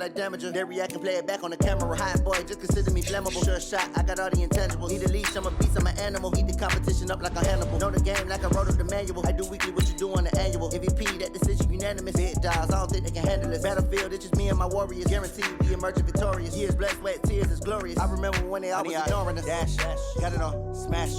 like damager. They react and play it back on the camera. Hot boy, just consider me flammable. Sure shot, I got all the intangibles. Need a leash, I'm a beast, I'm an animal. Eat the competition up like a Hannibal. Know the game like I wrote up the manual. I do weekly what you do on the annual. MVP, that decision unanimous. Big dogs, I don't think they can handle it. Battlefield, it's just me and my warriors. Guaranteed we emerging victorious. Years, blood, sweat, tears, it's glorious. I remember when they always ignoring us. Dash, got it on, smash,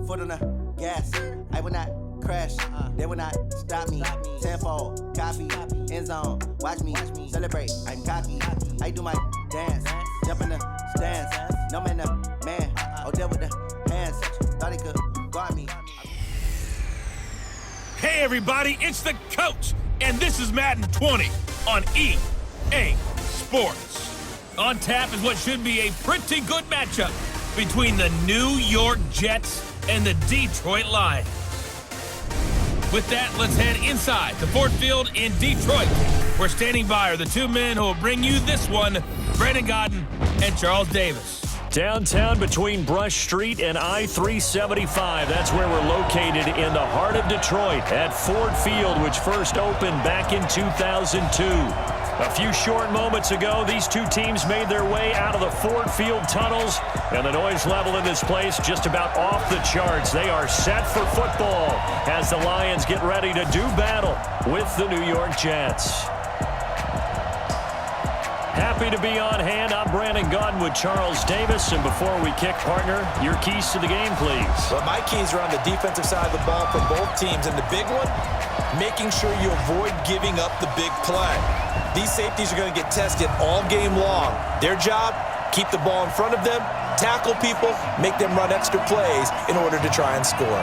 foot on the gas. I will not crash, they will not stop me. Tenfold, copy, end zone, watch me celebrate. I'm cocky, I do my dance, jump in the stands. No man, the man, oh, there with the hands. Thought he could guard me. Hey everybody, it's the coach, and this is Madden 20 on EA Sports. On tap is what should be a pretty good matchup between the New York Jets and the Detroit Lions. With that, let's head inside the Ford Field in Detroit. We're standing by are the two men who will bring you this one, Brandon Godden and Charles Davis. Downtown between Brush Street and I-375. That's where we're located in the heart of Detroit at Ford Field, which first opened back in 2002. A few short moments ago, these two teams made their way out of the Ford Field tunnels, and the noise level in this place just about off the charts. They are set for football as the Lions get ready to do battle with the New York Jets. Happy to be on hand. I'm Brandon Godden with Charles Davis. And before we kick, partner, your keys to the game, please. Well, my keys are on the defensive side of the ball for both teams. And the big one, making sure you avoid giving up the big play. These safeties are going to get tested all game long. Their job, keep the ball in front of them, tackle people, make them run extra plays in order to try and score.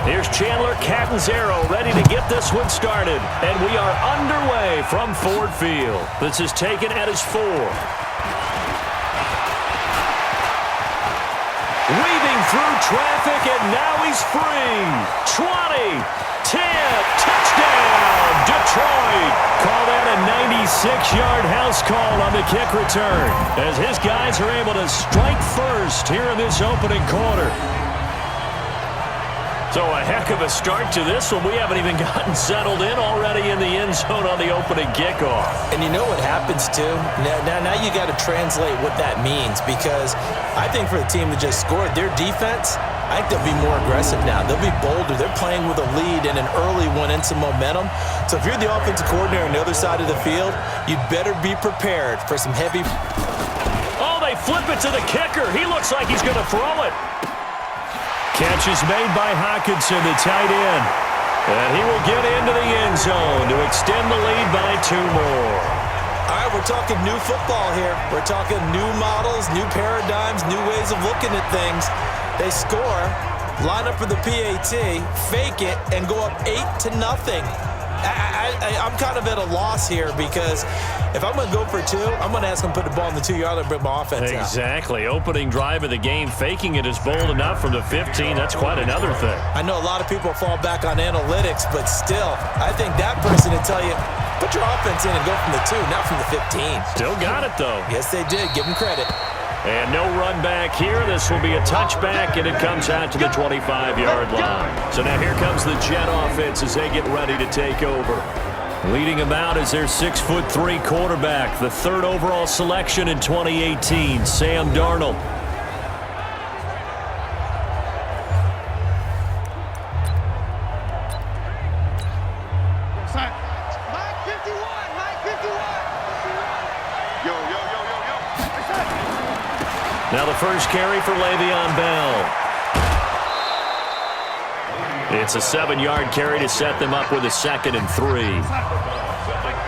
Here's Chandler Catanzaro ready to get this one started. And we are underway from Ford Field. This is taken at his 4. Weaving through traffic, and now he's free. 20, 10, touchdown, Detroit. Call that a 96-yard house call on the kick return, as his guys are able to strike first here in this opening quarter. So a heck of a start to this one. We haven't even gotten settled in already in the end zone on the opening kickoff. And you know what happens, too? Now you got to translate what that means, because I think for the team that just scored, their defense, I think they'll be more aggressive now. They'll be bolder. They're playing with a lead and an early one and some momentum. So if you're the offensive coordinator on the other side of the field, you'd better be prepared for some heavy... Oh, they flip it to the kicker. He looks like he's going to throw it. Catch is made by Hawkinson, the tight end. And he will get into the end zone to extend the lead by 2 more. All right, we're talking new football here. We're talking new models, new paradigms, new ways of looking at things. They score, line up for the PAT, fake it, and go up 8-0. I'm kind of at a loss here, because if I'm going to go for 2, I'm going to ask him to put the ball in the 2-yard and bring my offense out. Exactly. Opening drive of the game, faking it is bold enough from the 15. That's quite another thing. I know a lot of people fall back on analytics, but still, I think that person will tell you, put your offense in and go from the 2, not from the 15. Still got it, though. Yes, they did. Give them credit. And no run back here. This will be a touchback, and it comes out to the 25-yard line. So now here comes the Jet offense as they get ready to take over. Leading them out is their 6'3" quarterback, the 3rd overall selection in 2018, Sam Darnold. Now the first carry for Le'Veon Bell. It's a 7-yard carry to set them up with a 2nd and 3.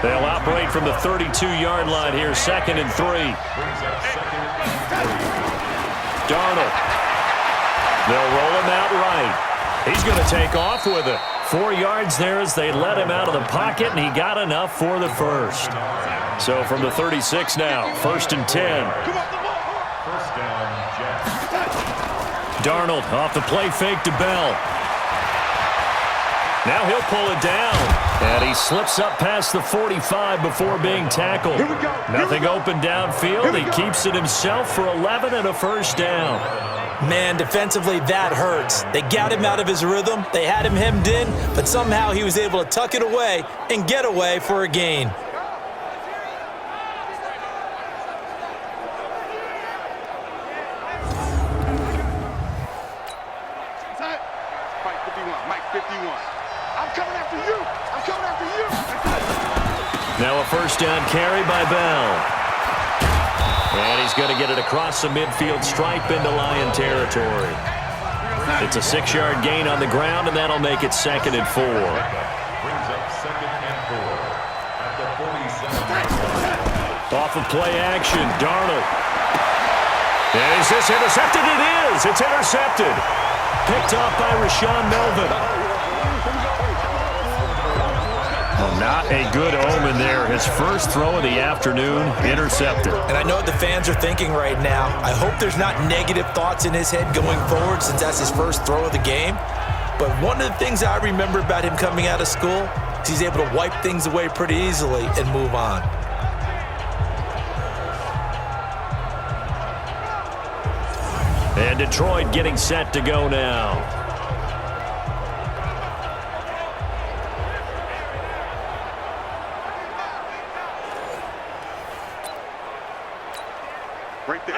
They'll operate from the 32-yard line here, 2nd and 3. Darnold. They'll roll him out right. He's going to take off with it. 4 yards there as they let him out of the pocket, and he got enough for the first. So from the 36 now, 1st and 10. Darnold off the play fake to Bell. Now he'll pull it down. And he slips up past the 45 before being tackled. Nothing open downfield. He keeps it himself for 11 and a first down. Man, defensively, that hurts. They got him out of his rhythm. They had him hemmed in, but somehow he was able to tuck it away and get away for a gain. Mike 51, Mike 51. I'm coming after you. I'm coming after you. Now a first down carry by Bell. And he's going to get it across the midfield stripe into Lion territory. It's a 6-yard gain on the ground, and that'll make it 2nd and 4. Off of play action, Darnold. And is this intercepted? It is. It's intercepted. Picked off by Rashaan Melvin. Not a good omen there. His first throw of the afternoon, intercepted. And I know what the fans are thinking right now. I hope there's not negative thoughts in his head going forward since that's his first throw of the game. But one of the things I remember about him coming out of school is he's able to wipe things away pretty easily and move on. And Detroit getting set to go now.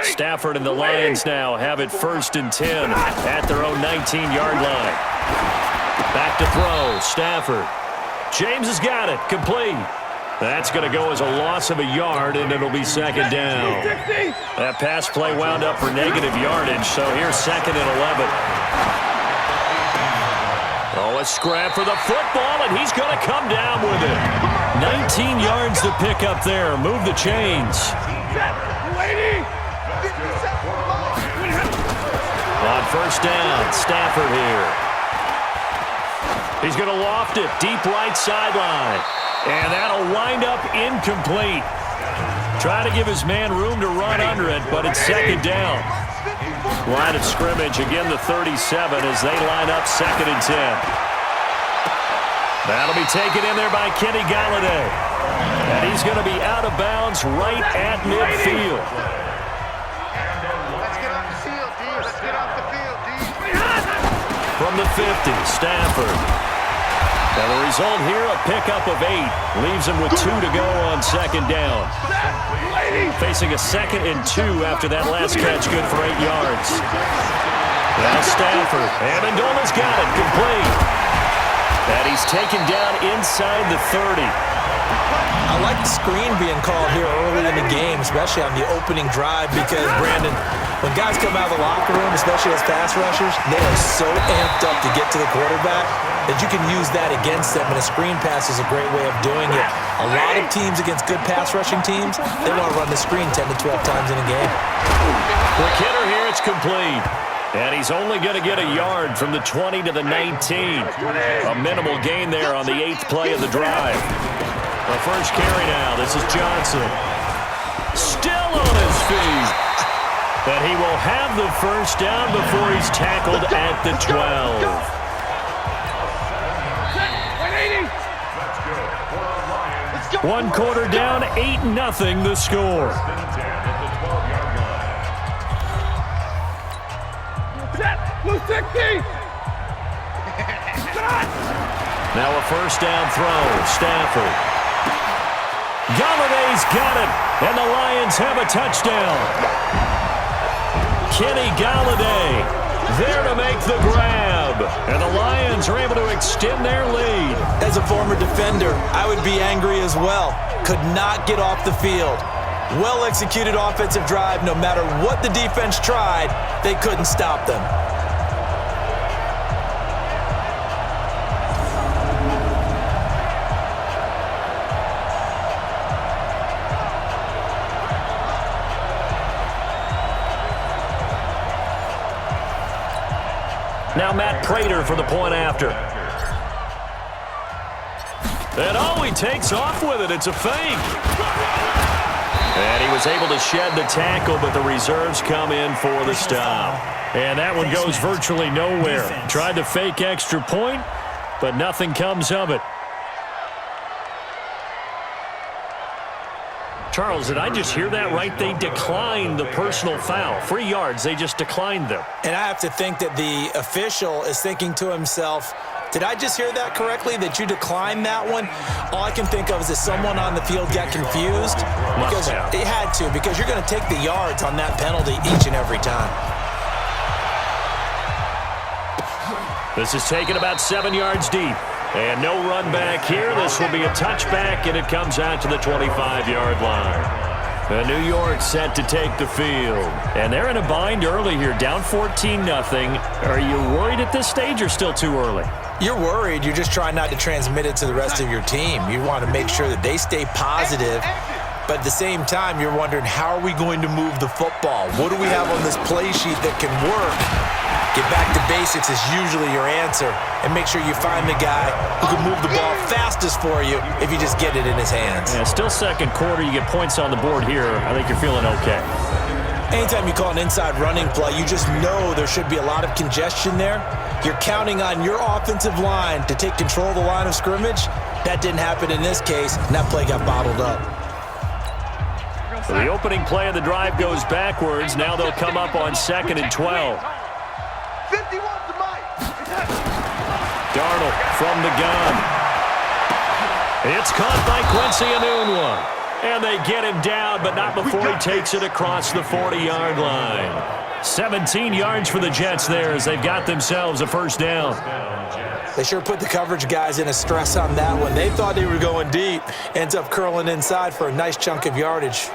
Stafford and the Lions now have it 1st and 10 at their own 19-yard line. Back to throw, Stafford. James has got it, complete. That's going to go as a loss of a yard, and it'll be 2nd down. That pass play wound up for negative yardage, so here's 2nd and 11. Oh, a scrap for the football, and he's going to come down with it. 19 yards to pick up there. Move the chains. On first down, Stafford here. He's going to loft it deep right sideline. And that'll wind up incomplete. Try to give his man room to run under it, but it's 2nd down. Line of scrimmage, again the 37 as they line up 2nd and 10. That'll be taken in there by Kenny Galladay. And he's going to be out of bounds right at midfield. From the 50, Stafford. And the result here, a pickup of 8. Leaves him with 2 to go on 2nd down. Facing a 2nd and 2 after that last catch, good for 8 yards. Now Stafford. Amendola's got it, complete. And he's taken down inside the 30. I like the screen being called here early in the game, especially on the opening drive, because, Brandon, when guys come out of the locker room, especially as pass rushers, they are so amped up to get to the quarterback that you can use that against them, and a screen pass is a great way of doing it. A lot of teams against good pass rushing teams, they want to run the screen 10 to 12 times in a game. Quick hitter here, it's complete. And he's only going to get a yard from the 20 to the 19. A minimal gain there on the 8th play of the drive. The first carry now. This is Johnson. Still on his feet. And he will have the first down before he's tackled at the 12. 1 quarter down, 8-0 the score. Now a first down throw, Stafford. Galladay's got it, and the Lions have a touchdown. Kenny Galladay there to make the grab, and the Lions are able to extend their lead. As a former defender, I would be angry as well. Could not get off the field. Well-executed offensive drive. No matter what the defense tried, they couldn't stop them. Now Matt Prater for the point after. And oh, he takes off with it. It's a fake. And he was able to shed the tackle, but the reserves come in for the stop. And that one goes virtually nowhere. Tried to fake extra point, but nothing comes of it. Charles, did I just hear that right? They declined the personal foul. 3 yards, they just declined them. And I have to think that the official is thinking to himself, did I just hear that correctly, that you declined that one? All I can think of is that someone on the field got confused. Because it had to, because you're going to take the yards on that penalty each and every time. This is taken about 7 yards deep. And no run back here. This will be a touchback, and it comes out to the 25-yard line. New York set to take the field. And they're in a bind early here, down 14-0. Are you worried at this stage or still too early? You're worried. You're just trying not to transmit it to the rest of your team. You want to make sure that they stay positive. But at the same time, you're wondering, how are we going to move the football? What do we have on this play sheet that can work? Get back to basics is usually your answer. And make sure you find the guy who can move the ball fastest for you if you just get it in his hands. Yeah, still second quarter. You get points on the board here. I think you're feeling okay. Anytime you call an inside running play, you just know there should be a lot of congestion there. You're counting on your offensive line to take control of the line of scrimmage. That didn't happen in this case, and that play got bottled up. So the opening play of the drive goes backwards. Now they'll come up on 2nd and 12. 51 to Mike. Darnold from the gun. It's caught by Quincy Enunwa. And they get him down, but not before he takes it across the 40-yard line. 17 yards for the Jets there as they've got themselves a first down. They sure put the coverage guys in a stress on that one. They thought they were going deep. Ends up curling inside for a nice chunk of yardage.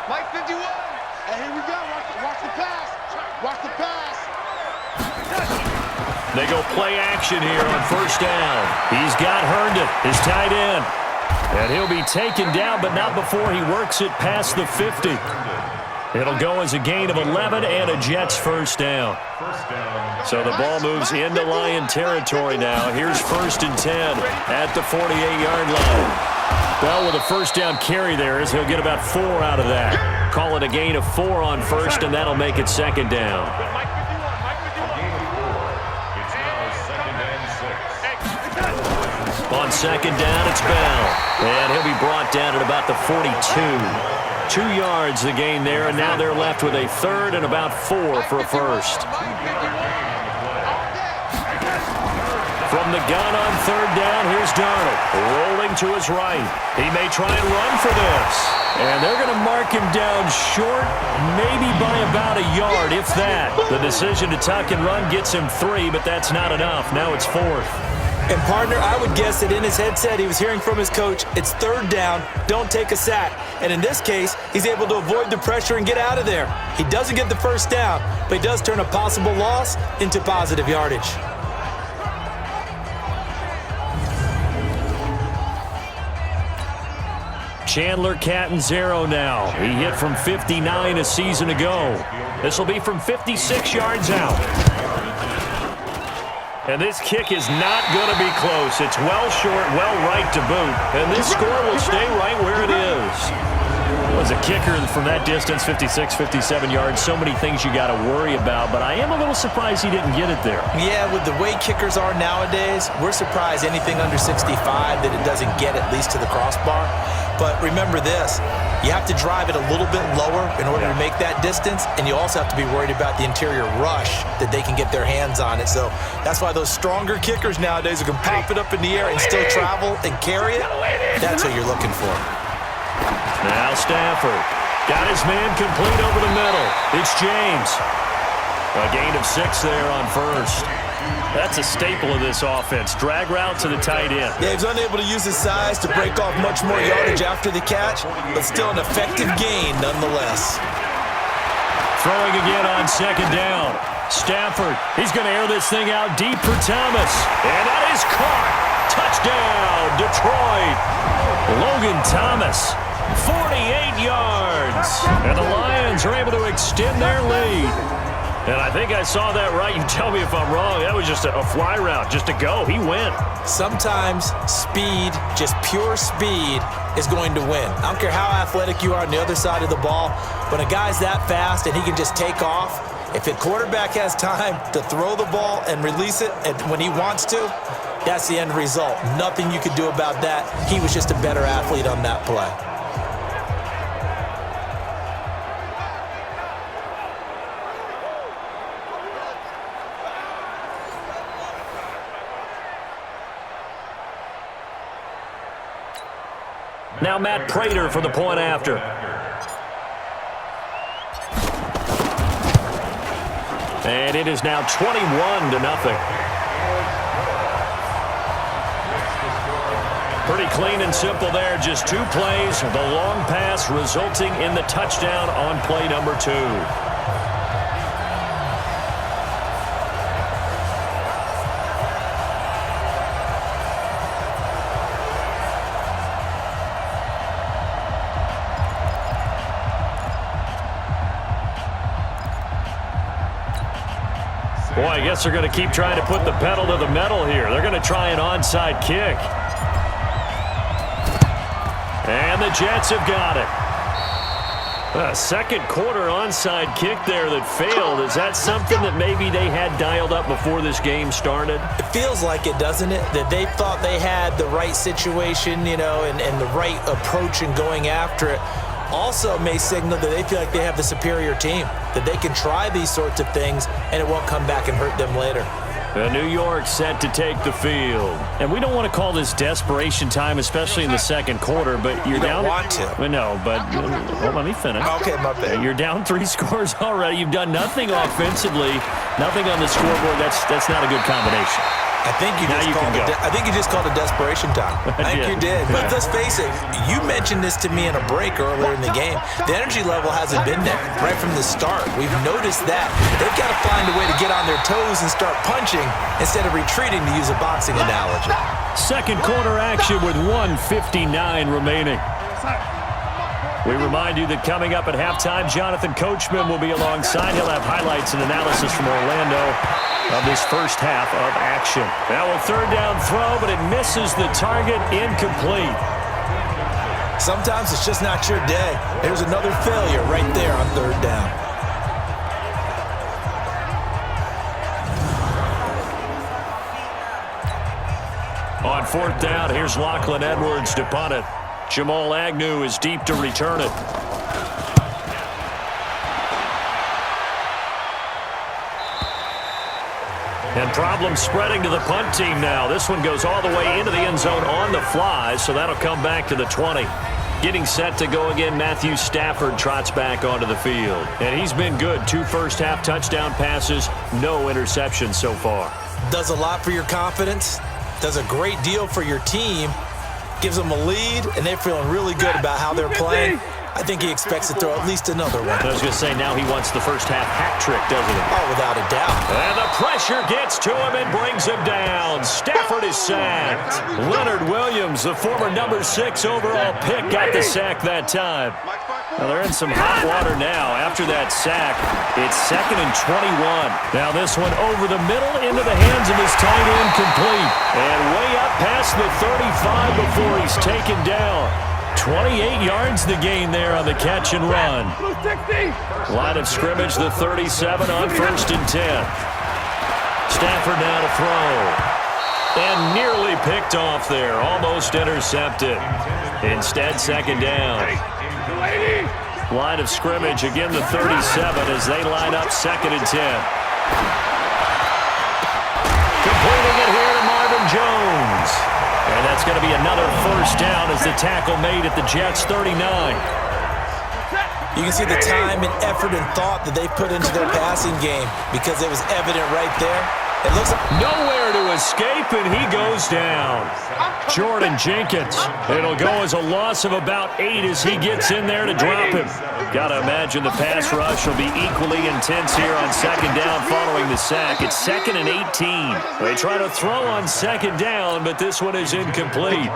Mike 51. And here we go. Watch the pass. Watch the pass. They go play action here on first down. He's got Herndon, his tight end. And he'll be taken down, but not before he works it past the 50. It'll go as a gain of 11 and a Jets first down. So the ball moves into Lion territory now. Here's 1st and 10 at the 48-yard line. Bell with a first down carry there as he'll get about 4 out of that. Call it a gain of 4 on first, and that'll make it 2nd down. On 2nd down, it's Bell. And he'll be brought down at about the 42. 2 yards the gain there, and now they're left with a 3rd and about 4 for a first. From the gun on 3rd down, here's Darnold, rolling to his right. He may try and run for this. And they're going to mark him down short, maybe by about a yard, if that. The decision to tuck and run gets him 3, but that's not enough. Now it's 4th. And, partner, I would guess that in his headset he was hearing from his coach, it's 3rd down, don't take a sack. And in this case, he's able to avoid the pressure and get out of there. He doesn't get the first down, but he does turn a possible loss into positive yardage. Chandler Catanzaro now. He hit from 59 a season ago. This will be from 56 yards out. And this kick is not going to be close. It's well short, well right to boot. And this score will stay right where it is. Was a kicker from that distance, 56, 57 yards. So many things you got to worry about, but I am a little surprised he didn't get it there. Yeah, with the way kickers are nowadays, we're surprised anything under 65 that it doesn't get at least to the crossbar. But remember this, you have to drive it a little bit lower in order to make that distance, and you also have to be worried about the interior rush that they can get their hands on it. So that's why those stronger kickers nowadays who can pop it up in the air and still travel and carry it, that's what you're looking for. Now Stafford got his man complete over the middle. It's James. A gain of 6 there on first. That's a staple of this offense. Drag route to the tight end. Yeah, he was unable to use his size to break off much more yardage after the catch, but still an effective gain nonetheless. Throwing again on 2nd down. Stafford, he's going to air this thing out deep for Thomas. And that is caught. Touchdown, Detroit. Logan Thomas, 48 yards. And the Lions are able to extend their lead. And I think I saw that right. You tell me if I'm wrong. That was just a fly route, just to go. He went. Sometimes speed, just pure speed, is going to win. I don't care how athletic you are on the other side of the ball. When a guy's that fast and he can just take off, if the quarterback has time to throw the ball and release it and when he wants to, that's the end result. Nothing you could do about that. He was just a better athlete on that play. Now Matt Prater for the point after. And it is now 21-0. Pretty clean and simple there. Just 2 plays. The long pass resulting in the touchdown on play number 2. Boy, I guess they're going to keep trying to put the pedal to the metal here. They're going to try an onside kick. And the Jets have got it. A second quarter onside kick there that failed. Is that something that maybe they had dialed up before this game started? It feels like it, doesn't it? That they thought they had the right situation, you know, and the right approach in going after it. Also may signal that they feel like they have the superior team, that they can try these sorts of things and it won't come back and hurt them later. New York set to take the field. And we don't want to call this desperation time, especially in the second quarter, but you're down. You don't want to. Well, no, but well, let me finish. Okay, my bad. You're down 3 scores already. You've done nothing offensively, nothing on the scoreboard. That's not a good combination. I think you just called it desperation time. I think you did. But let's face it, you mentioned this to me in a break earlier in the game. The energy level hasn't been there right from the start. We've noticed that. They've got to find a way to get on their toes and start punching instead of retreating, to use a boxing analogy. Second quarter action with 1:59 remaining. We remind you that coming up at halftime, Jonathan Coachman will be alongside. He'll have highlights and analysis from Orlando of this first half of action. Now a third down throw, but it misses the target, incomplete. Sometimes it's just not your day. There's another failure right there on third down. On fourth down, here's Lachlan Edwards to punt it. Jamal Agnew is deep to return it. And problems spreading to the punt team now. This one goes all the way into the end zone on the fly, so that'll come back to the 20. Getting set to go again, Matthew Stafford trots back onto the field. And he's been good. 2 first-half touchdown passes, no interceptions so far. Does a lot for your confidence. Does a great deal for your team. Gives them a lead, and they're feeling really good about how they're playing. I think he expects to throw at least another one. I was going to say, now he wants the first-half hat trick, doesn't he? Oh, without a doubt. And the pressure gets to him and brings him down. Stafford is sacked. Leonard Williams, the former number 6 overall pick, got the sack that time. Well, they're in some hot water now. After that sack, it's 2nd and 21. Now this one over the middle into the hands of his tight end, complete. And way up past the 35 before he's taken down. 28 yards the gain there on the catch and run. Line of scrimmage, the 37 on 1st and 10. Stafford now to throw. And nearly picked off there. Almost intercepted. Instead, 2nd down. Line of scrimmage, again the 37 as they line up 2nd and 10. Completing it here to Marvin Jones. And that's going to be another first down as the tackle made at the Jets' 39. You can see the time and effort and thought that they put into their passing game because it was evident right there. It looks like nowhere to escape, and he goes down. Jordan Jenkins. It'll go as a loss of about 8 as he gets in there to drop him. Got to imagine the pass rush will be equally intense here on 2nd down following the sack. It's 2nd and 18. They try to throw on 2nd down, but this one is incomplete.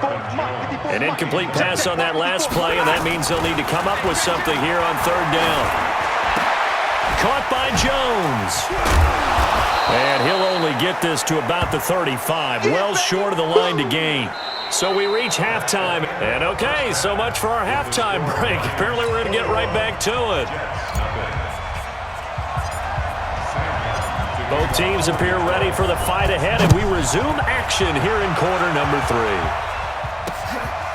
An incomplete pass on that last play, and that means they'll need to come up with something here on 3rd down. caught by Jones. And he'll only get this to about the 35, well short of the line to gain. So we reach halftime. And okay, so much for our halftime break. Apparently we're going to get right back to it. Both teams appear ready for the fight ahead, and we resume action here in quarter number 3.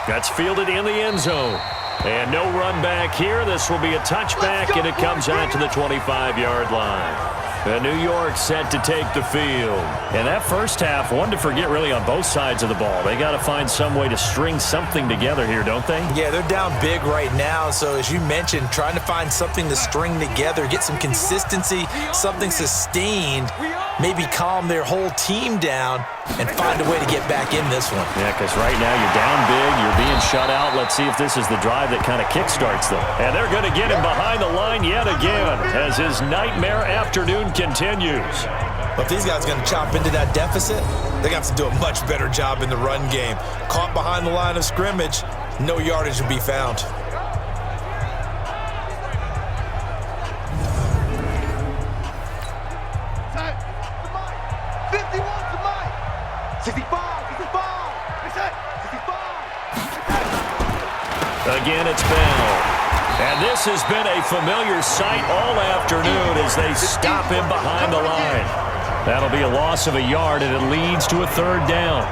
That's fielded in the end zone. And no run back here. This will be a touchback, and it comes out to the 25-yard line. And New York set to take the field. And that first half, one to forget really on both sides of the ball. They got to find some way to string something together here, don't they? Yeah, they're down big right now. So as you mentioned, trying to find something to string together, get some consistency, something sustained, maybe calm their whole team down and find a way to get back in this one. Yeah, because right now you're down big, you're being shut out. Let's see if this is the drive that kind of kickstarts them. And they're going to get him behind the line yet again as his nightmare afternoon continues. But if these guys are going to chop into that deficit, they're going to have to do a much better job in the run game. Caught behind the line of scrimmage, no yardage will be found. Again, it's Bell. And this has been a familiar sight all afternoon as they stop him behind the line. That'll be a loss of a yard, and it leads to a third down.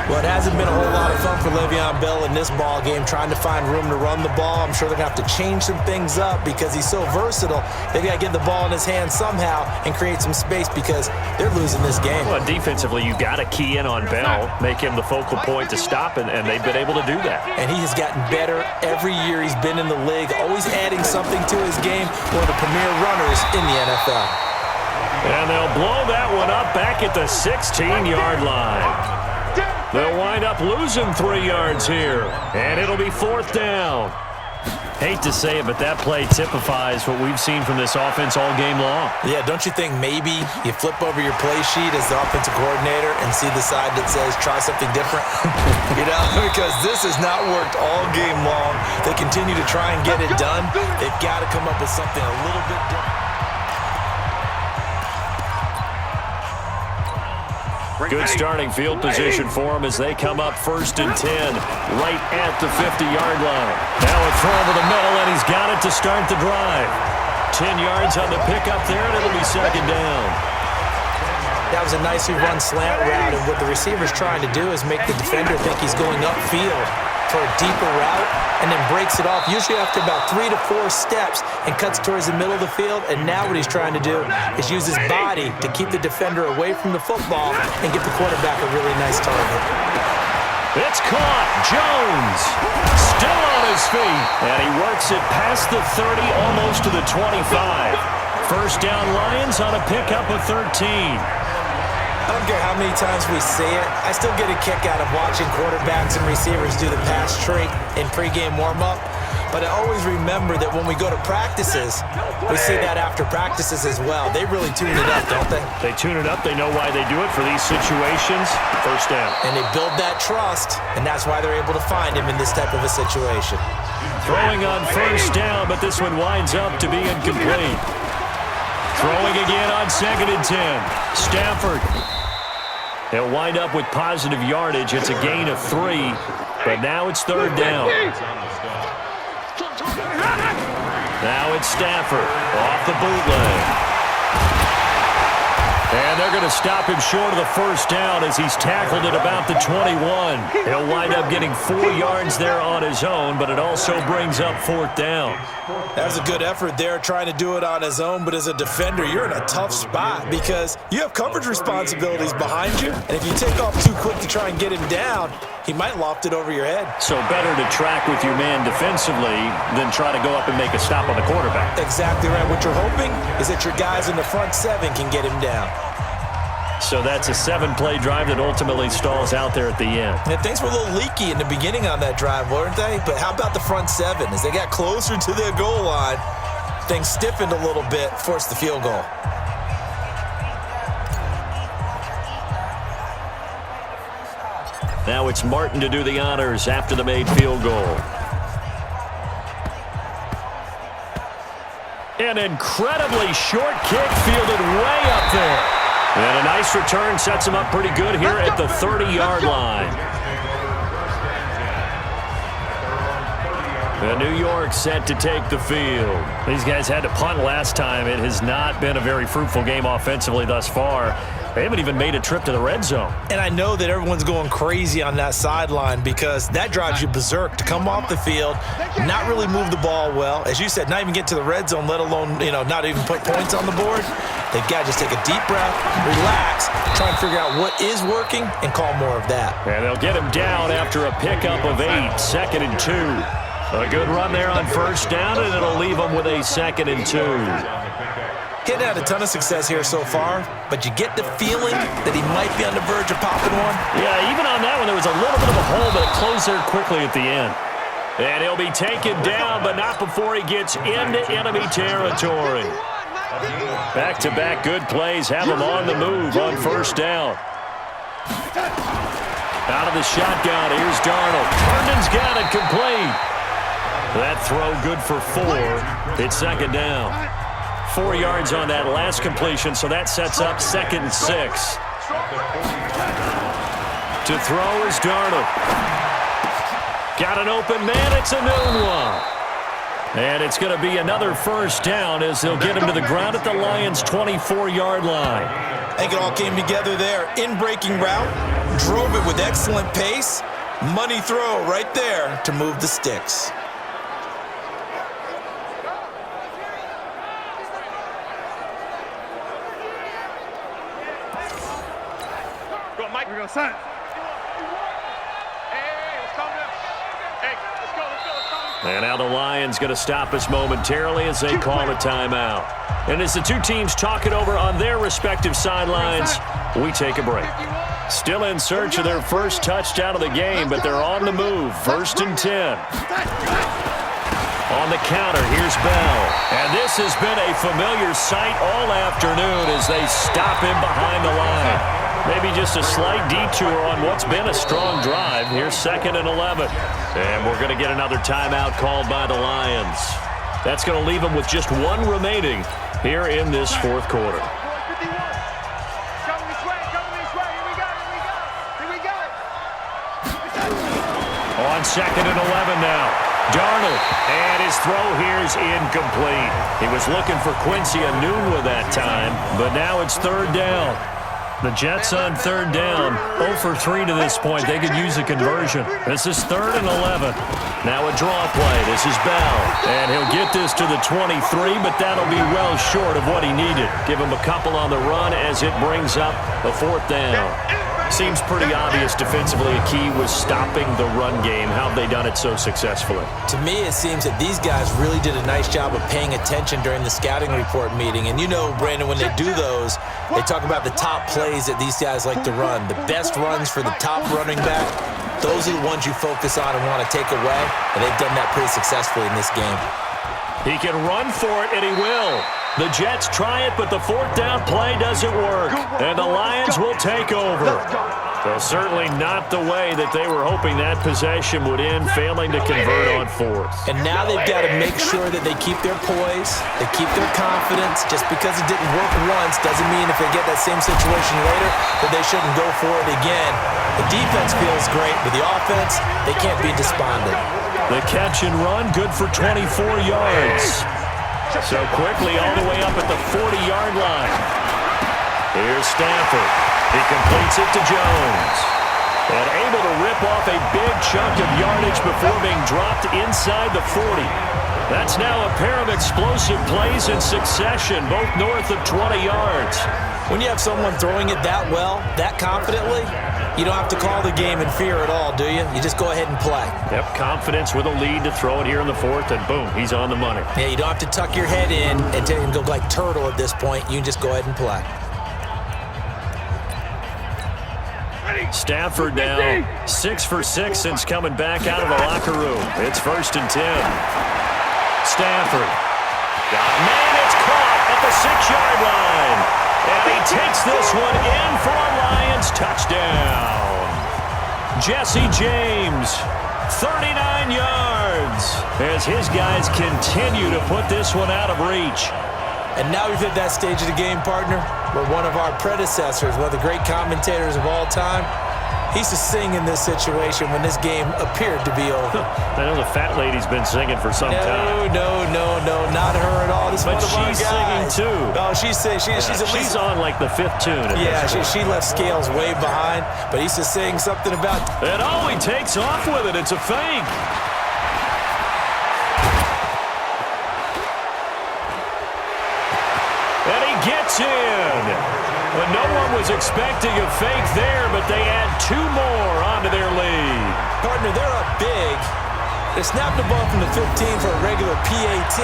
Well, it hasn't been a whole lot of fun for Le'Veon Bell in this ball game, trying to find room to run the ball. I'm sure they're going to have to change some things up because he's so versatile. They've got to get the ball in his hands somehow and create some space because they're losing this game. Well, defensively, you've got to key in on Bell, make him the focal point to stop, and they've been able to do that. And he has gotten better every year he's been in the league, always adding something to his game, one of the premier runners in the NFL. And they'll blow that one up back at the 16-yard line. They'll wind up losing 3 yards here, and it'll be fourth down. Hate to say it, but that play typifies what we've seen from this offense all game long. Yeah, don't you think maybe you flip over your play sheet as the offensive coordinator and see the side that says try something different? You know, because this has not worked all game long. They continue to try and get it done. They've got to come up with something a little bit different. Good starting field position for them as they come up 1st and 10 right at the 50-yard line. Now a throw over the middle, and he's got it to start the drive. 10 yards on the pickup there, and it'll be second down. That was a nicely run slant route, and what the receiver's trying to do is make the defender think he's going upfield for a deeper route and then breaks it off, usually after about 3 to 4 steps, and cuts towards the middle of the field. And now what he's trying to do is use his body to keep the defender away from the football and get the quarterback a really nice target. It's caught. Jones still on his feet, and he works it past the 30, almost to the 25. First down Lions on a pickup of 13. I don't care how many times we say it, I still get a kick out of watching quarterbacks and receivers do the pass trick in pregame warm-up. But I always remember that when we go to practices, we see that after practices as well. They really tune it up, don't they? They tune it up. They know why they do it for these situations. First down. And they build that trust, and that's why they're able to find him in this type of a situation. Throwing on first down, but this one winds up to be incomplete. Throwing again on 2nd and 10. Stafford. They'll wind up with positive yardage. It's a gain of 3, but now it's 3rd down. Now it's Stafford off the bootleg. And they're going to stop him short of the first down as he's tackled at about the 21. He'll wind up getting 4 yards there on his own, but it also brings up 4th down. That was a good effort there, trying to do it on his own, but as a defender, you're in a tough spot because you have coverage responsibilities behind you, and if you take off too quick to try and get him down, he might loft it over your head. So better to track with your man defensively than try to go up and make a stop on the quarterback. Exactly right. What you're hoping is that your guys in the front 7 can get him down. So that's a 7-play drive that ultimately stalls out there at the end. And things were a little leaky in the beginning on that drive, weren't they? But how about the front 7? As they got closer to their goal line, things stiffened a little bit, forced the field goal. Now it's Martin to do the honors after the made field goal. An incredibly short kick fielded way up there. And a nice return sets him up pretty good here at the 30-yard line. And New York set to take the field. These guys had to punt last time. It has not been a very fruitful game offensively thus far. They haven't even made a trip to the red zone. And I know that everyone's going crazy on that sideline because that drives you berserk to come off the field, not really move the ball well. As you said, not even get to the red zone, let alone, not even put points on the board. They've got to just take a deep breath, relax, try and figure out what is working, and call more of that. And they'll get him down after a pickup of 8, 2nd and 2. A good run there on first down, and it'll leave them with a 2nd and 2. He'd had a ton of success here so far, but you get the feeling that he might be on the verge of popping one. Yeah, even on that one, there was a little bit of a hole, but it closed there quickly at the end. And he'll be taken down, but not before he gets into enemy territory. Back-to-back good plays have him on the move on first down. Out of the shotgun, here's Darnold. Herndon's got it complete. That throw good for 4. It's 2nd down. 4 yards on that last completion, so that sets up 2nd and 6. To throw is Darnold. Got an open man, it's a noon one. And it's going to be another first down as they'll get him to the ground at the Lions' 24-yard line. I think it all came together there. In-breaking route, drove it with excellent pace. Money throw right there to move the sticks. We're going to sign. Let's calm down. Hey, let's go. And now the Lions going to stop us momentarily as they call a timeout. And as the two teams talk it over on their respective sidelines, we take a break. Still in search of their first touchdown of the game, but they're on the move. 1st and 10. On the counter, here's Bell. And this has been a familiar sight all afternoon as they stop him behind the line. Maybe just a slight detour on what's been a strong drive. Here's 2nd and 11. And we're going to get another timeout called by the Lions. That's going to leave them with just 1 remaining here in this 4th quarter. On 2nd and 11 now. Darnold, and his throw here is incomplete. He was looking for Quincy Enunwa that time, but now it's 3rd down. The Jets on 3rd down, 0 for 3 to this point. They could use a conversion. This is 3rd and 11. Now a draw play. This is Bell, and he'll get this to the 23, but that'll be well short of what he needed. Give him a couple on the run as it brings up a 4th down. Seems pretty obvious defensively a key was stopping the run game. How have they done it so successfully? To me, it seems that these guys really did a nice job of paying attention during the scouting report meeting. And you know, Brandon, when they do those, they talk about the top plays that these guys like to run. The best runs for the top running back, those are the ones you focus on and want to take away. And they've done that pretty successfully in this game. He can run for it, and he will. The Jets try it, but the 4th down play doesn't work. And the Lions will take over. Well, certainly not the way that they were hoping that possession would end, failing to convert on 4th. And now they've got to make sure that they keep their poise, they keep their confidence. Just because it didn't work once doesn't mean if they get that same situation later that they shouldn't go for it again. The defense feels great, but the offense, they can't be despondent. The catch and run, good for 24 yards. So quickly all the way up at the 40-yard line. Here's Stafford. He completes it to Jones. And able to rip off a big chunk of yardage before being dropped inside the 40. That's now a pair of explosive plays in succession, both north of 20 yards. When you have someone throwing it that well, that confidently, you don't have to call the game in fear at all, do you? You just go ahead and play. Yep, confidence with a lead to throw it here in the 4th, and boom, he's on the money. Yeah, you don't have to tuck your head in and go like turtle at this point. You can just go ahead and play. Stafford now 6 for 6 since coming back out of the locker room. It's 1st and 10. Stafford. Man, it's caught at the 6-yard line. And he takes this one in for a Lions touchdown. Jesse James 39 yards as his guys continue to put this one out of reach. And now we've hit that stage of the game, partner, where one of our predecessors, one of the great commentators of all time, he used to sing in this situation when this game appeared to be over. I know the fat lady's been singing for some time. No, not her at all. This is but one of our she's guys. singing too. Oh, she's at least, she's on like the 5th tune. Yeah, she left Scales way behind, but he used to sing something about. And he takes off with it. It's a fake. And he gets in. But no one was expecting a fake there, but they add 2 more onto their lead. Partner, they're up big. They snap the ball from the 15 for a regular PAT,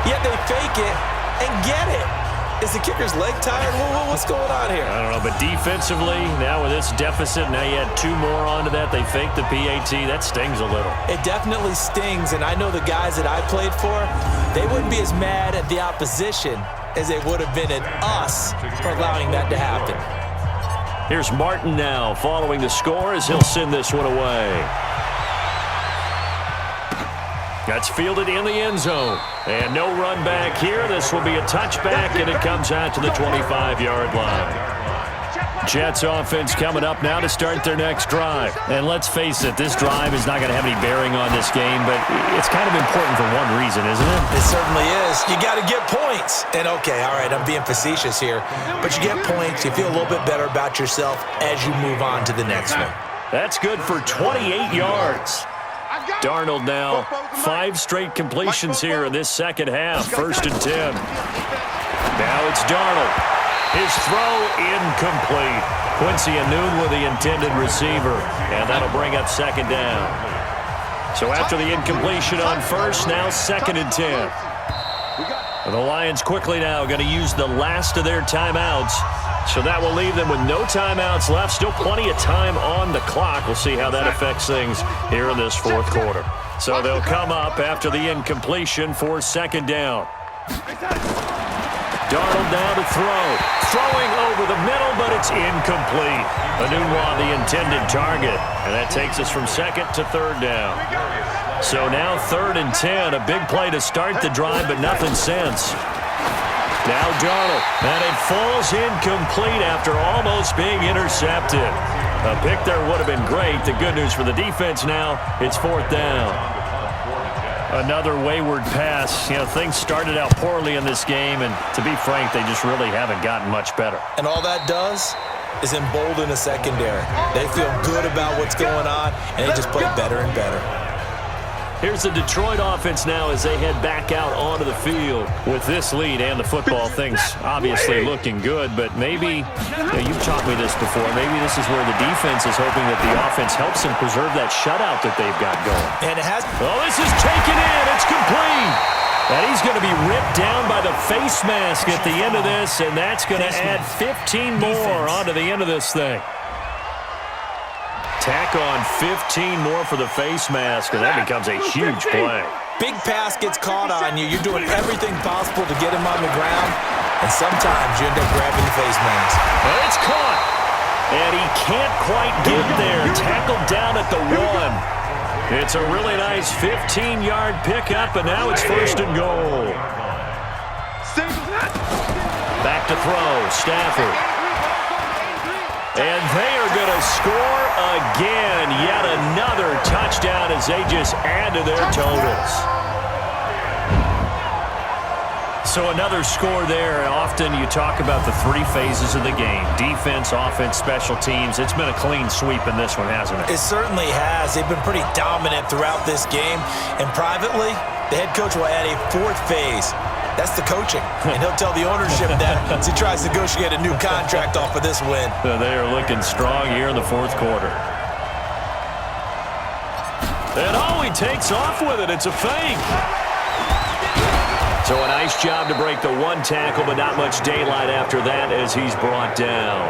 yet they fake it and get it. Is the kicker's leg tired? What's going on here? I don't know, but defensively, now with this deficit, now you add 2 more onto that. They fake the PAT. That stings a little. It definitely stings, and I know the guys that I played for, they wouldn't be as mad at the opposition as they would have been at us for allowing that to happen. Here's Martin now following the score as he'll send this one away. That's fielded in the end zone. And no run back here. This will be a touchback, and it comes out to the 25-yard line. Jets offense coming up now to start their next drive. And let's face it, this drive is not going to have any bearing on this game, but it's kind of important for one reason, isn't it? It certainly is. You got to get points. And okay, all right, I'm being facetious here, but you get points, you feel a little bit better about yourself as you move on to the next one. That's good for 28 yards. Darnold now, 5 straight completions here in this second half. 1st and 10. Now it's Darnold. His throw incomplete. Quincy Anoon with the intended receiver, and that'll bring up 2nd down. So after the incompletion on 1st, now 2nd and 10. And the Lions quickly now going to use the last of their timeouts. So that will leave them with no timeouts left. Still plenty of time on the clock. We'll see how that affects things here in this 4th quarter. So they'll come up after the incompletion for 2nd down. Darnold now to throw. Throwing over the middle, but it's incomplete. Anunwa, the intended target. And that takes us from 2nd to 3rd down. So now 3rd and 10. A big play to start the drive, but nothing since. Now Darnold, and it falls incomplete after almost being intercepted. A pick there would have been great. The good news for the defense now, it's 4th down. Another wayward pass. You know, things started out poorly in this game, and to be frank, they just really haven't gotten much better. And all that does is embolden the secondary. They feel good about what's going on, and they just play better and better. Here's the Detroit offense now as they head back out onto the field. With this lead and the football, things obviously looking good, but maybe, you've taught me this before, maybe this is where the defense is hoping that the offense helps them preserve that shutout that they've got going. And it has. Oh, this is taken in. It's complete. And he's going to be ripped down by the face mask at the end of this, and that's going to add 15 more onto the end of this thing. Tack on 15 more for the face mask, and that becomes a huge play. Big pass gets caught on you. You're doing everything possible to get him on the ground, and sometimes you end up grabbing the face mask. Well, it's caught, and he can't quite get there. Tackled down at the 1. It's a really nice 15-yard pickup, and now it's 1st and goal. Back to throw, Stafford. And they are going to score again. Yet another touchdown as they just add to their totals. So another score there. Often you talk about the 3 phases of the game. Defense, offense, special teams. It's been a clean sweep in this one, hasn't it? It certainly has. They've been pretty dominant throughout this game. And privately, the head coach will add a 4th phase. That's the coaching. And he'll tell the ownership that as he tries to negotiate a new contract off of this win. So they are looking strong here in the 4th quarter. And he takes off with it. It's a fake. So a nice job to break the 1 tackle, but not much daylight after that as he's brought down.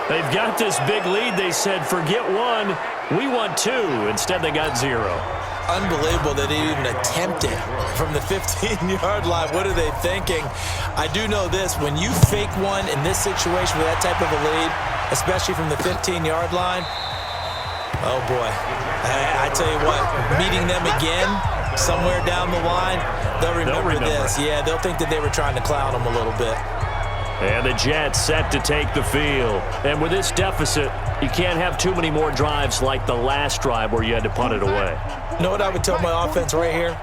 They've got this big lead. They said, forget 1, we want 2. Instead, they got 0. Unbelievable that they even attempted from the 15-yard line. What are they thinking? I do know this. When you fake 1 in this situation with that type of a lead, especially from the 15-yard line, Oh, boy. I tell you what, meeting them again somewhere down the line, they'll remember this. Yeah, they'll think that they were trying to clown them a little bit. And the Jets set to take the field. And with this deficit, you can't have too many more drives like the last drive where you had to punt it away. You know what I would tell my offense right here?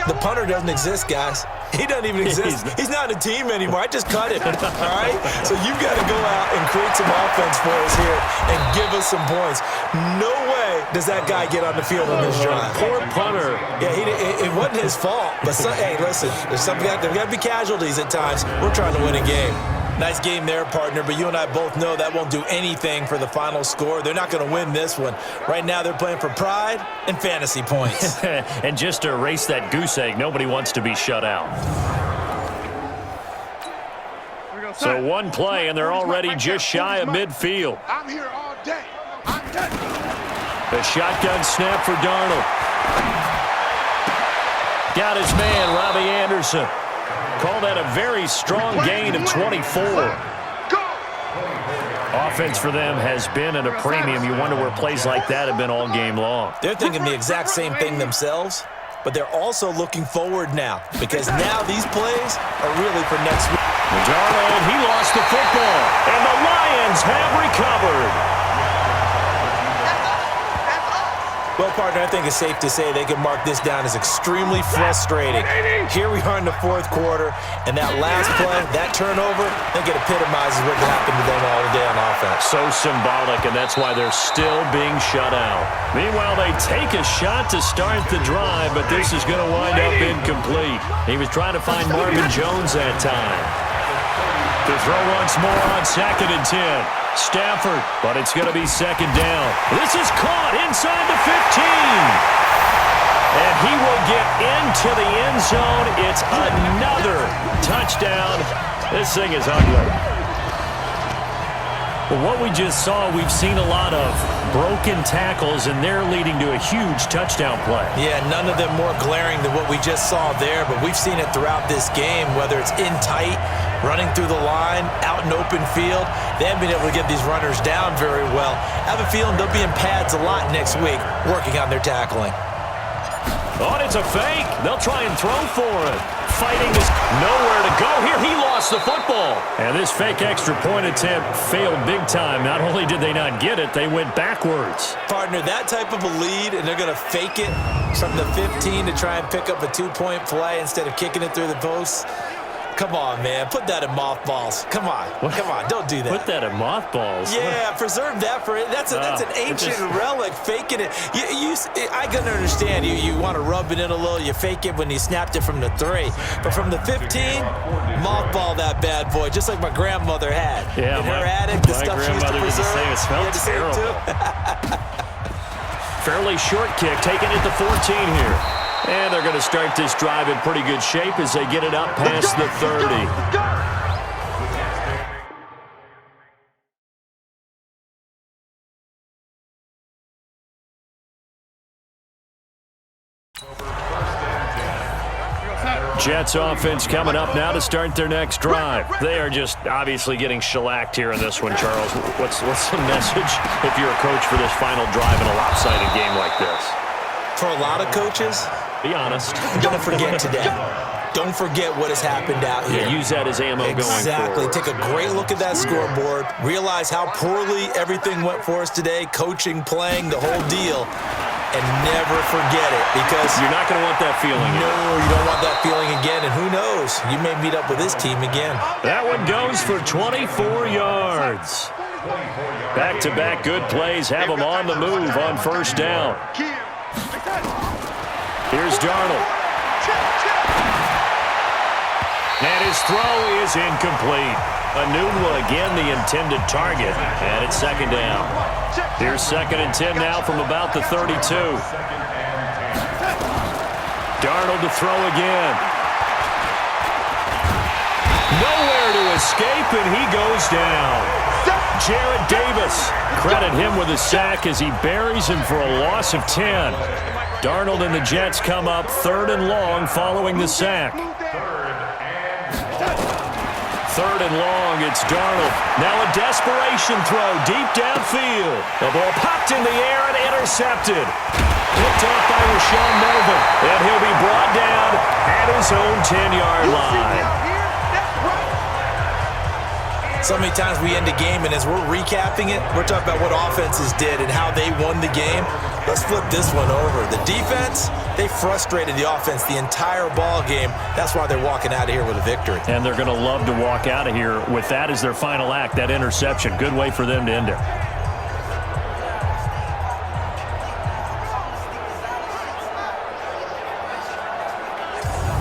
The punter doesn't exist, guys. He doesn't even exist. He's not a team anymore. I just cut him, all right? So you've got to go out and create some offense for us here and give us some points. No way does that guy get on the field on this drive. Poor punter. Yeah, it wasn't his fault. But, hey, listen, there's got to be casualties at times. We're trying to win a game. Nice game there, partner, but you and I both know that won't do anything for the final score. They're not going to win this one. Right now, they're playing for pride and fantasy points. And just to erase that goose egg, nobody wants to be shut out. So one play, and they're already just shy of midfield. I'm here all day. I'm done. The shotgun snap for Darnold. Got his man, Robbie Anderson. Call that a very strong gain of 24. Offense for them has been at a premium. You wonder where plays like that have been all game long. They're thinking the exact same thing themselves, but they're also looking forward now because now these plays are really for next week. Darnold, he lost the football, and the Lions have recovered. Well, partner, I think it's safe to say they can mark this down as extremely frustrating. Here we are in the fourth quarter, and that last play, that turnover, I think it epitomizes what happened to them all day on offense. So symbolic, and that's why they're still being shut out. Meanwhile, they take a shot to start the drive, but this is going to wind up incomplete. He was trying to find Marvin Jones that time. To throw once more on 2nd and 10. Stafford, but it's going to be 2nd down. This is caught inside the 15. And he will get into the end zone. It's another touchdown. This thing is ugly. Well, what we just saw, we've seen a lot of broken tackles, and they're leading to a huge touchdown play. Yeah, none of them more glaring than what we just saw there, but we've seen it throughout this game, whether it's in tight, running through the line, out in open field. They haven't been able to get these runners down very well. I have a feeling they'll be in pads a lot next week working on their tackling. Oh, and it's a fake. They'll try and throw for it. Fighting is nowhere to go. Here he lost the football. And this fake extra point attempt failed big time. Not only did they not get it, they went backwards. Partner, that type of a lead, and they're going to fake it from the 15 to try and pick up a 2-point play instead of kicking it through the posts. Come on, man. Put that in mothballs. Come on. What? Come on. Don't do that. Put that in mothballs? Yeah, preserve that for it. That's an ancient relic, faking it. I can understand you want to rub it in a little. You fake it when you snapped it from the 3. But from the 15, mothball that bad boy, just like my grandmother had. Yeah, in her attic, the stuff she used to preserve. Did the same. It smelled terrible. Fairly short kick, taken at the 14 here. And they're going to start this drive in pretty good shape as they get it up past the 30. Jets offense coming up now to start their next drive. They are just obviously getting shellacked here in this one, Charles. What's the message if you're a coach for this final drive in a lopsided game like this? For a lot of coaches, be honest. Don't forget today. Don't forget what has happened out here. Yeah, use that as ammo going forward. Exactly. Take a great look at that scoreboard. Realize how poorly everything went for us today. Coaching, playing, the whole deal. And never forget it because you're not going to want that feeling again. No, you don't want that feeling again. And who knows? You may meet up with this team again. That one goes for 24 yards. Back-to-back good plays have them on the move on 1st down. Here's Darnold. And his throw is incomplete. Anunwa again the intended target. And it's 2nd down. Here's 2nd and 10 now from about the 32. Darnold to throw again. Nowhere to escape, and he goes down. Jarrett Davis. Credit him with a sack as he buries him for a loss of 10. Darnold and the Jets come up 3rd and long following the sack. 3rd and long, it's Darnold. Now a desperation throw deep downfield. The ball popped in the air and intercepted. Picked off by Rashawn Melvin. And he'll be brought down at his own 10-yard line. So many times we end a game, and as we're recapping it, we're talking about what offenses did and how they won the game. Let's flip this one over. The defense, they frustrated the offense the entire ball game. That's why they're walking out of here with a victory. And they're going to love to walk out of here with that as their final act, that interception. Good way for them to end it.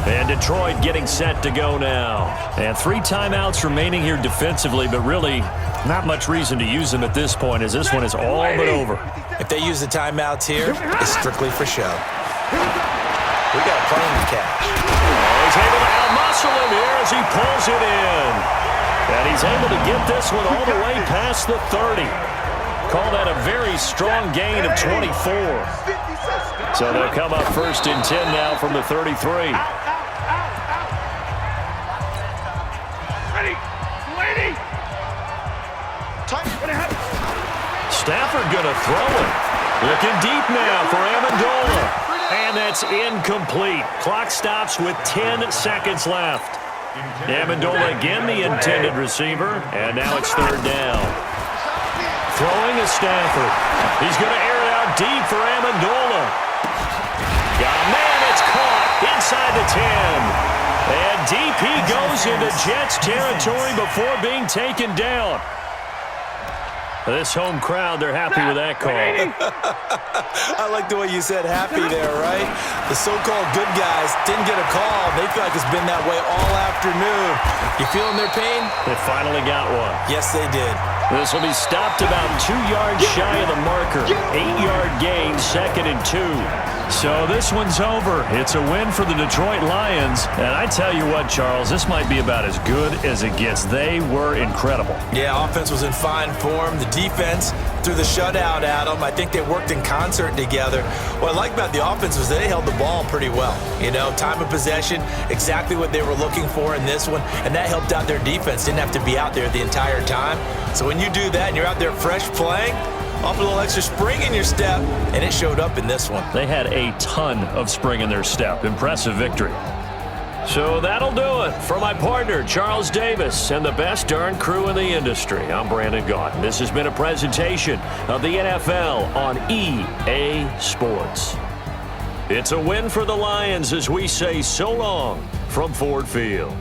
And Detroit getting set to go now. And 3 timeouts remaining here defensively, but really not much reason to use them at this point, as this one is all but over. If they use the timeouts here, it's strictly for show. We got a plane to catch. Oh, he's able to out-muscle him here as he pulls it in. And he's able to get this one all the way past the 30. Call that a very strong gain of 24. So they'll come up 1st and 10 now from the 33. Stafford gonna throw it. Looking deep now for Amendola. And that's incomplete. Clock stops with 10 seconds left. Amendola again the intended receiver. And now it's 3rd down. Throwing is Stafford. He's gonna air it out deep for Amendola. Got a man, it's caught inside the 10. And deep he goes into Jets territory before being taken down. This home crowd, they're happy with that call. I like the way you said happy there, right? The so-called good guys didn't get a call. They feel like it's been that way all afternoon. You feeling their pain? They finally got one. Yes, they did. This will be stopped about 2 yards shy of the marker. 8-yard gain, 2nd and 2. So this one's over. It's a win for the Detroit Lions. And I tell you what, Charles, this might be about as good as it gets. They were incredible. Yeah, offense was in fine form. The defense threw the shutout at them. I think they worked in concert together. What I like about the offense was they held the ball pretty well. You know, time of possession, exactly what they were looking for in this one. And that helped out their defense. Didn't have to be out there the entire time. So when you do that and you're out there fresh playing, off a little extra spring in your step, and it showed up in this one. They had a ton of spring in their step. Impressive victory. So that'll do it for my partner, Charles Davis, and the best darn crew in the industry. I'm Brandon Gaudin. This has been a presentation of the NFL on EA Sports. It's a win for the Lions as we say so long from Ford Field.